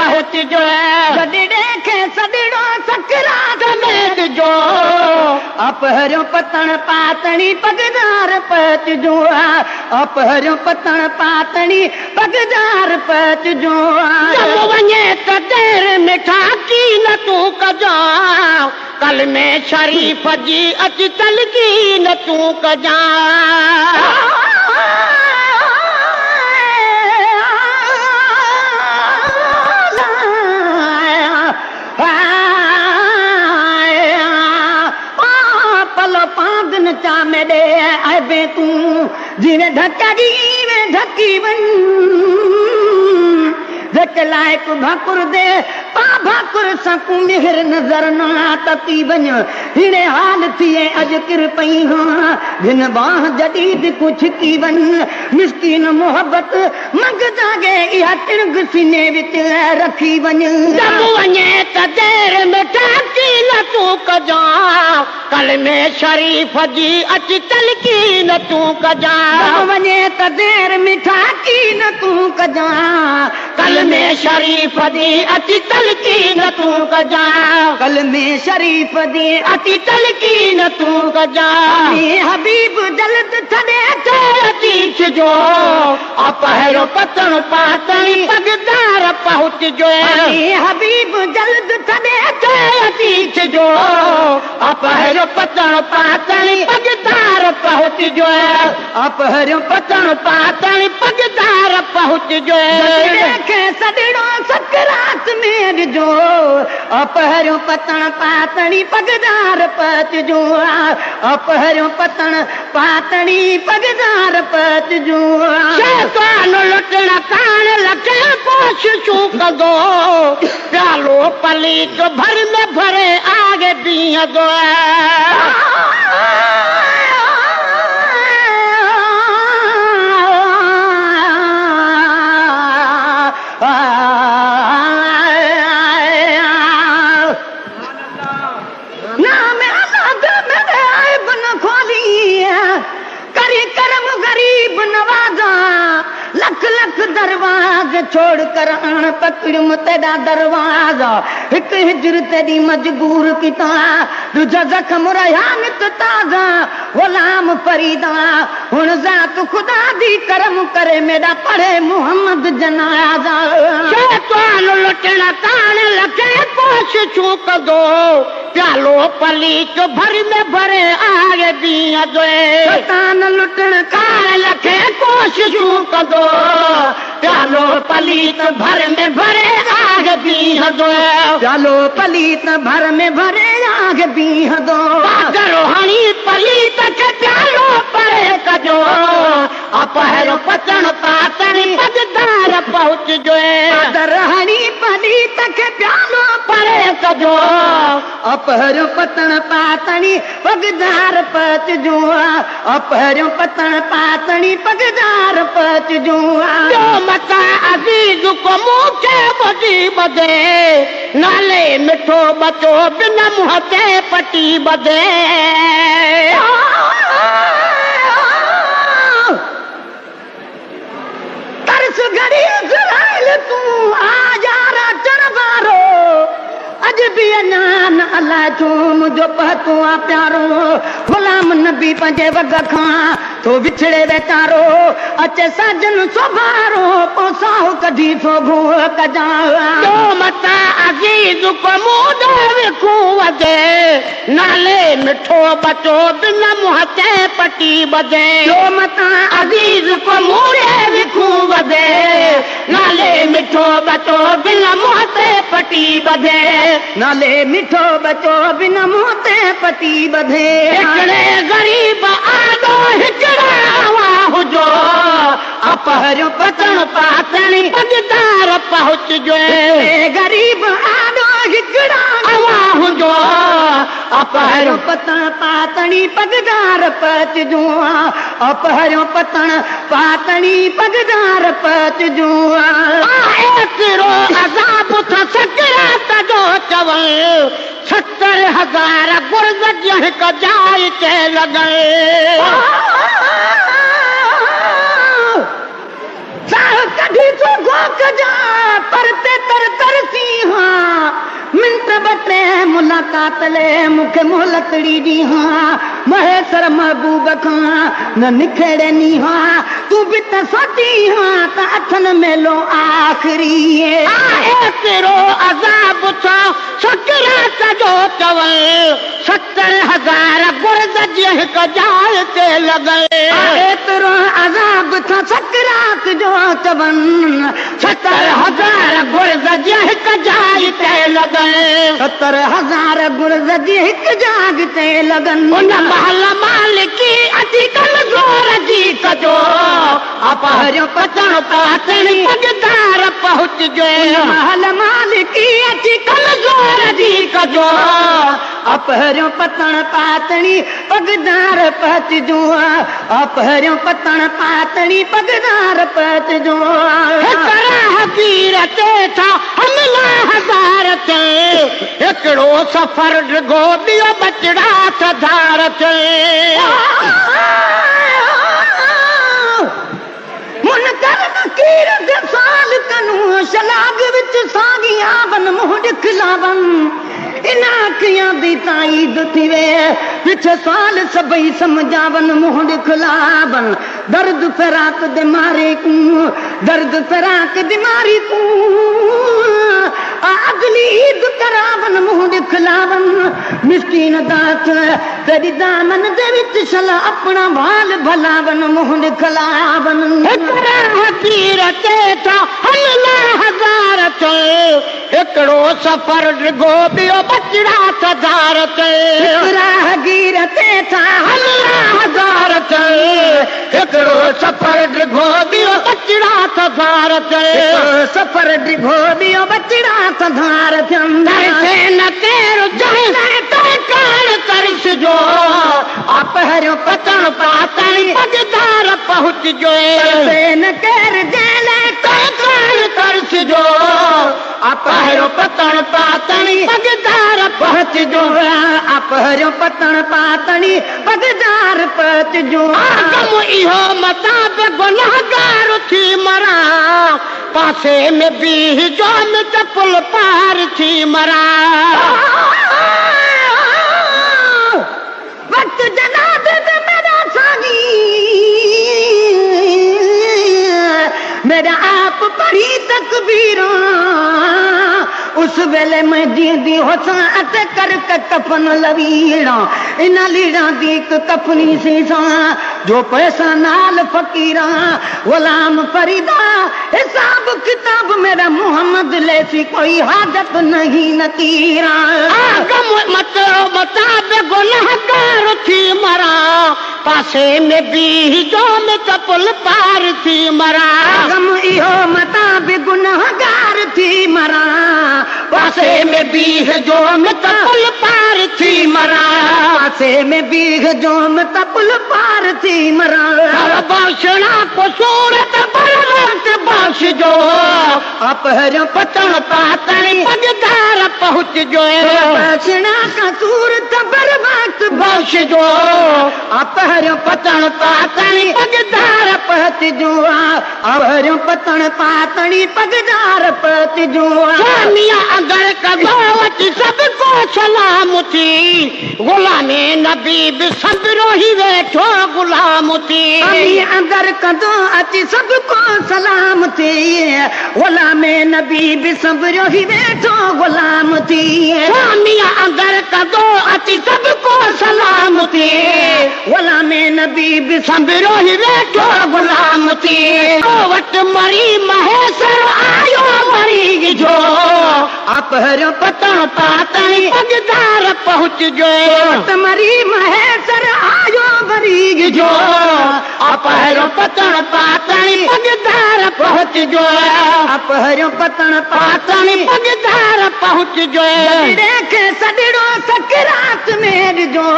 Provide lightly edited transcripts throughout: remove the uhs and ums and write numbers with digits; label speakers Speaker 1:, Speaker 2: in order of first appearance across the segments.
Speaker 1: पहुच जो
Speaker 2: सदड़े खे सदड़ो सकरात
Speaker 1: में जो
Speaker 2: अपहरियो पतण पातणी पगदार पच जो अपहरियो पतण पातणी पगदार पच जो
Speaker 1: वञे त देर मिठा की न तूं कजां कल में शरीफ़ जी अच तलगी न तूं कजां
Speaker 2: चा मेरे आबे तू जिवे धक्का वे धक्की वन धक लायक भाकुर दे पा भाकुर सकू मिहर नजर ना तपी बन हिड़े हाल थिए अज किर पई हां जिन बाह जदीद कुछ की वन मिस्कीन मोहब्बत मंग जागे या तिरग सीने विच रखी वन
Speaker 1: जब वञे त देर मिठा की न तूं कजां कल में शरीफ़ जी अच तलकी न तूं कजां
Speaker 2: वञे त देर मिठा की न तूं कजां
Speaker 1: कल में शरीफ़ जी अच तलकी न तूं कजां
Speaker 2: कल में शरीफ दी
Speaker 1: अति तलकी न तूं कजां
Speaker 2: हबीब जल्द छॾे
Speaker 1: अतीश जो अपहरो पतण पातणी पगदार पहुच जो
Speaker 2: हबीब जल्द छॾे
Speaker 1: अतीश जो अपहरो पतण पातणी पगदार पहुच जो अपहरो पतण पातणी पगदार पहुच जो
Speaker 2: खे सदड़ो सकरात में जो अपहरियो पतण पातणी पगदार पच जो अपहरियो पतण पातणी पगदार पच जो
Speaker 1: शैतान लुटण कान लखे कोशिशूं कंदो प्यालो पलीक भर में भरे आगे बीहंदो
Speaker 2: लख लख दरवाज छोड़ कर आन पकड़म तेरा दरवाजा एक हिजर तेरी मजबूर किता तुझा जख्म रयानत ताजा गुलाम फरीदा हुन जात खुदा दी करम करे मेरा पढ़े मोहम्मद जनाजा
Speaker 1: शैतान लुटण कान लखे कोशिशूं कंदो प्यालो पलीक भर में भरे आगे बीहंदो
Speaker 2: शैतान लुटण
Speaker 1: कान लखे कोशिशूं कंदो प्यालो पलीत भर में भरे आग बीहंदो
Speaker 2: प्यालो पलीत भर में भरे आग बीहंदो
Speaker 1: पागरो हणी पलीत के प्यालो परे कजो अपहरो पतण पातणी पगदार पहुच जो
Speaker 2: हणी पलीत के प्यालो
Speaker 1: परे कजो
Speaker 2: अपहरो पतण पातणी पगदार पच जो अपहरो पतण पातणी पगदार पच जो
Speaker 1: मता अज़ीज़ को मूंखे ॿधी ॿधे नाले मिठो बचो बिन मुंहं ते पटी ॿधे
Speaker 2: तरस घड़ी इज़राइल तूं आ यारा चरवारो अज भी अनान अल्लाह छो मुझो पतो आ प्यारो गुलाम नबी पंजे वग खां तो विछड़े वेचारो अचे साजन सोभारो पोसाओ कढी थो भू कजा
Speaker 1: तो मता अज़ीज़ को मूंदे विखू वधे नाले मिठो बचो बिन मुंहं ते पटी ॿधे
Speaker 2: तो मता
Speaker 1: अज़ीज़ को मूंदे विखू वधे नाले मिठो बचो बिन मुंहं ते पटी ॿधे
Speaker 2: नाले मिठो बचो बिन मुंहं ते पटी ॿधे
Speaker 1: हिकिड़े ग़रीब आॾो हिकिड़ा हुजो अपहरियो पतण पातणी पगदार पहुचजो
Speaker 2: ग़रीब आॾो हिकिड़ा
Speaker 1: हुजो अपहरियो
Speaker 2: पतण पातणी पगदार पचजो अपहरियो पतण पातणी पगदार पचजो
Speaker 1: एतिरो अज़ाब थो सकरात जो चवण 70,000 गुर्द हिक जाइ ते लॻे
Speaker 2: कढी थो गोक जा पर ते तर तर कातले मुखे मोहलतड़ी दी हाँ महेश्वर महबूब खां न निखेड़े नी हाँ तू भी त सोती हाँ त अथन मेलो आखिरी
Speaker 1: तेरो अज़ाब था सकरात जो चवल 70,000 गुर्द जे हिक जाल ते लॻे
Speaker 2: तेरो अज़ाब था सकरात जो चवन
Speaker 1: 70,000 गुर्द जे हिक जाल ते लॻे
Speaker 2: 70,000 गुर्द जी हिक जाग ते लगन
Speaker 1: उन महल मालिकी अची कमज़ोर जी कजो अपहरियो पतण पातणी पगदार पहुचजो
Speaker 2: महल मालिकी अची
Speaker 1: कमज़ोर जी कजो
Speaker 2: अपहरियो पतण पातणी पगदार पहुचजो अपहरियो पतण पातणी पगदार पहुचजो
Speaker 1: हकीर ते था हमला हज़ार थे हिकिड़ो सफ़र डिघो ॿियो बचड़ा सधार थे
Speaker 2: मुनकर फकीर दे साल कनू शलाग विच सागिया बन मुंह दिखलावन इना किया दी ताईद थी वे पिछ साल सबई समझावन मुंह दिखलावन दर्द फराक दे मारे कू दर्द फराक दे मारी कू अगली ईद करावन मुंह दिखलावन मिस्कीन दात तेरी दामन दे विच सला अपना बाल भलावन मुंह दिखलावन
Speaker 1: हकीर ते था हमला हज़ार थे हिकिड़ो सफ़र डिघो ॿियो बचड़ा सधार थे
Speaker 2: हकीर ते था
Speaker 1: हमला हज़ार थे हिकिड़ो सफ़र डिघो ॿियो बचड़ा सधार थे
Speaker 2: सफ़र डिघो ॿियो बचड़ा सधार थियनि
Speaker 1: न तेरो कान तरसजो अपहरियो पतण पातणी पगदार पहुचजो
Speaker 2: न कर जेल
Speaker 1: कान तरसजो अपहरियो पतण पातणी पगदार पहुचजो
Speaker 2: अपहरियो पतण पातणी पगदार पहुचजो
Speaker 1: आगम इहो मताब गुनाहगार थी मरा पासे में बीह जो में त पुल पार थी मरा
Speaker 2: वक्त जनाब में मेरा सागी मेरा आप पढ़ी तकबीरों उस वेले मैं जींदी होसा अते करके कफन लवीड़ा इन लीड़ा दी एक कफनी सीसा जो पैसा नाल फकीरा गुलाम फरीदा हिसाब किताब मेरा मोहम्मद लेसी कोई हाजत नहीं नतीरा
Speaker 1: आगम मताब गुनाहगार थी मरा पासे में बीह जो में त पुल पार थी मरा
Speaker 2: आगम इहो मताब गुनाहगार थी मरा
Speaker 1: पासे में बीह जो में त पुल पार थी मरा
Speaker 2: पासे में बीह जो में त पुल पार थी मरा
Speaker 1: बासणा को सूरत पर वक्त बास जो
Speaker 2: अपहरियो
Speaker 1: पतण पातणी पगदार पहुचजो
Speaker 2: बासणा का सूरत पर वक्त
Speaker 1: बास जो
Speaker 2: अपहरियो पतण पातणी पगदार पहुचजो अपहरियो पतण पातणी पगदार पहुचजो
Speaker 1: मियां अगर कदोवत सबको सलाम थी गुलामे नबी भी सबरो ही वेठो गुलाम थी
Speaker 2: अंदर कदो अची सबको सलाम थी गुलामे नबी भी सबरो ही वेठो गुलाम थी
Speaker 1: मियां अगर कदो अची सबको सलाम थी
Speaker 2: गुलामे नबी भी
Speaker 1: सबरो ही वेठो गुलाम थी वट मरी महेश्वर आयो मरी जो
Speaker 2: अपहरियो
Speaker 1: पतण पातणी पगदार पहुचजो
Speaker 2: मरी महेश्वर आयो मरी
Speaker 1: जो अपहरियो पतण पातणी पगदार पहुचजो
Speaker 2: अपहरियो पतण
Speaker 1: पातणी पगदार पहुचजो
Speaker 2: देखे सदड़ो सकरात में जो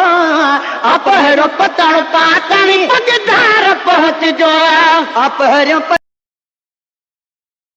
Speaker 1: अपहरियो पतण पातणी पगदार पहुचजो
Speaker 2: अपहरियो